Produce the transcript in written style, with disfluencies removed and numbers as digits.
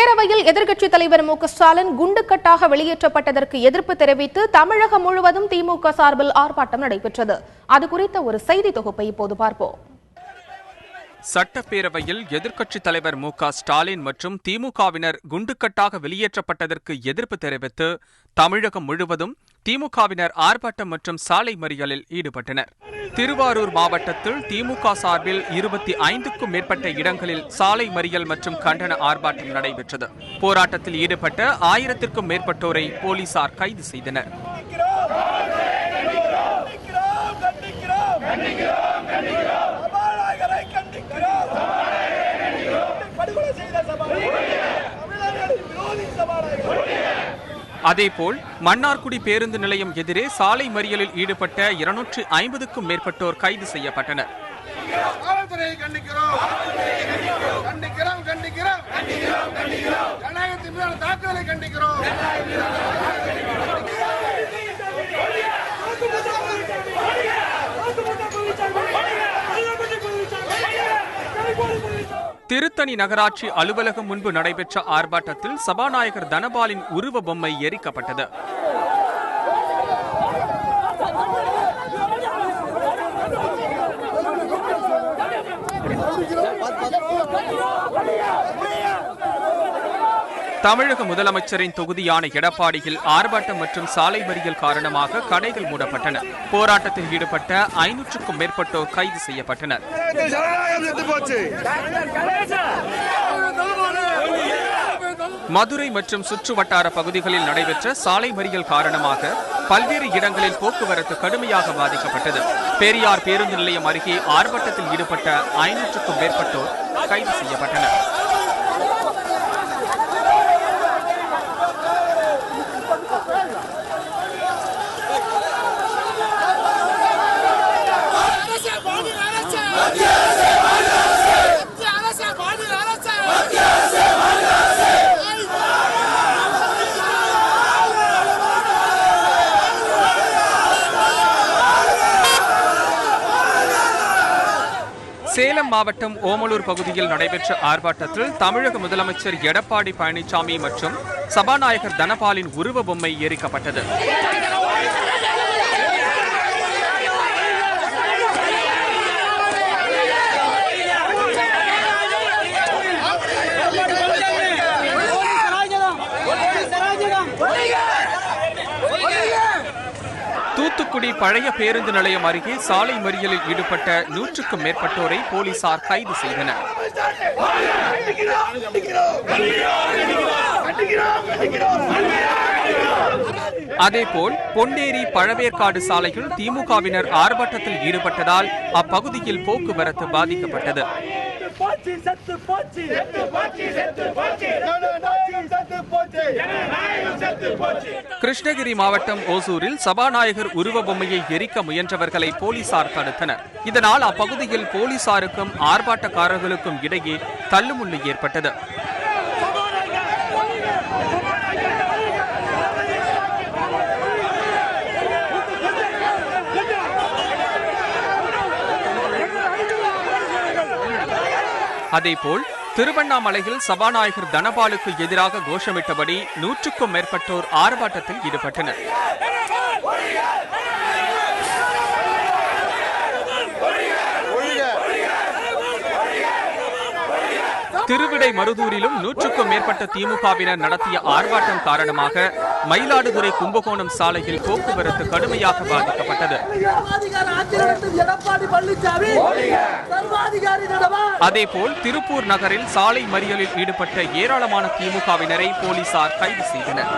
பேரவையில் எதிர்க்கட்சித் தலைவர் மு க ஸ்டாலின் குண்டுக்கட்டாக வெளியேற்றப்பட்டதற்கு எதிர்ப்பு தெரிவித்து தமிழகம் முழுவதும் திமுக சார்பில் ஆர்ப்பாட்டம் நடைபெற்றது. அது குறித்த ஒரு செய்தி தொகுப்பை இப்போது பார்ப்போம். சட்டப்பேரவையில் எதிர்க்கட்சித் தலைவர் மு க ஸ்டாலின் மற்றும் திமுகவினர் குண்டுக்கட்டாக வெளியேற்றப்பட்டதற்கு எதிர்ப்பு தெரிவித்து தமிழகம் முழுவதும் திமுகவினர் ஆர்ப்பாட்டம் மற்றும் சாலை மறியலில் ஈடுபட்டனர். திருவாரூர் மாவட்டத்தில் திமுக சார்பில் 25க்கும் மேற்பட்ட இடங்களில் சாலை மறியல் மற்றும் கண்டன ஆர்ப்பாட்டம் நடைபெற்றது. போராட்டத்தில் ஈடுபட்ட 1000க்கும் மேற்பட்டோரை போலீசார் கைது செய்தனர். அதேபோல் மன்னார்குடி பேருந்து நிலையம் எதிரே சாலை மறியலில் ஈடுபட்ட 250க்கும் மேற்பட்டோர் கைது செய்யப்பட்டனர். திருத்தணி நகராட்சி அலுவலகம் முன்பு நடைபெற்ற ஆர்ப்பாட்டத்தில் சபாநாயகர் தனபாலின் உருவ பொம்மை எரிக்கப்பட்டது. தமிழக முதலமைச்சரின் தொகுதியான எடப்பாடியில் ஆர்ப்பாட்டம் மற்றும் சாலை மறியல் காரணமாக கடைகள் மூடப்பட்டன. போராட்டத்தில் ஈடுபட்ட 500க்கும் மேற்பட்டோர் கைது செய்யப்பட்டனர். மதுரை மற்றும் சுற்று வட்டார பகுதிகளில் நடைபெற்ற சாலை மறியல் காரணமாக பல்வேறு இடங்களில் போக்குவரத்து கடுமையாக பாதிக்கப்பட்டது. பெரியார் பேருந்து நிலையம் அருகே ஆர்ப்பாட்டத்தில் ஈடுபட்ட 500க்கும் மேற்பட்டோர் கைது செய்யப்பட்டனர். சேலம் மாவட்டம் ஓமலூர் பகுதியில் நடைபெற்ற ஆர்ப்பாட்டத்தில் தமிழக முதலமைச்சர் எடப்பாடி பழனிசாமி மற்றும் சபாநாயகர் தனபாலின் உருவ பொம்மை எரிக்கப்பட்டது. தூத்துக்குடி பழைய பேருந்து நிலையம் அருகே சாலை மறியலில் ஈடுபட்ட 100க்கும் மேற்பட்டோரை போலீசார் கைது செய்தனர். அதேபோல் பொன்னேரி பழவேற்காடு சாலையில் திமுகவினர் ஆர்ப்பாட்டத்தில் ஈடுபட்டதால் அப்பகுதியில் போக்குவரத்து பாதிக்கப்பட்டது. கிருஷ்ணகிரி மாவட்டம் ஓசூரில் சபாநாயகர் உருவ பொம்மையை எரிக்க முயன்றவர்களை போலீசார் தடுத்தனர். இதனால் அப்பகுதியில் போலீசாருக்கும் ஆர்ப்பாட்டக்காரர்களுக்கும் இடையே தள்ளுமுள்ளு ஏற்பட்டது. அதேபோல் திருவண்ணாமலையில் சபாநாயகர் தனபாலுக்கு எதிராக கோஷமிட்டபடி 100க்கும் மேற்பட்டோர் ஆர்ப்பாட்டத்தில் ஈடுபட்டனர். திருவிடை மருதூரிலும் 100க்கும் மேற்பட்ட திமுகவினர் நடத்திய ஆர்ப்பாட்டம் காரணமாக மயிலாடுதுறை கும்பகோணம் சாலையில் போக்குவரத்து கடுமையாக பாதிக்கப்பட்டது. அதேபோல் திருப்பூர் நகரில் சாலை மறியலில் ஈடுபட்ட ஏராளமான திமுகவினரை போலீசார் கைது செய்தனர்.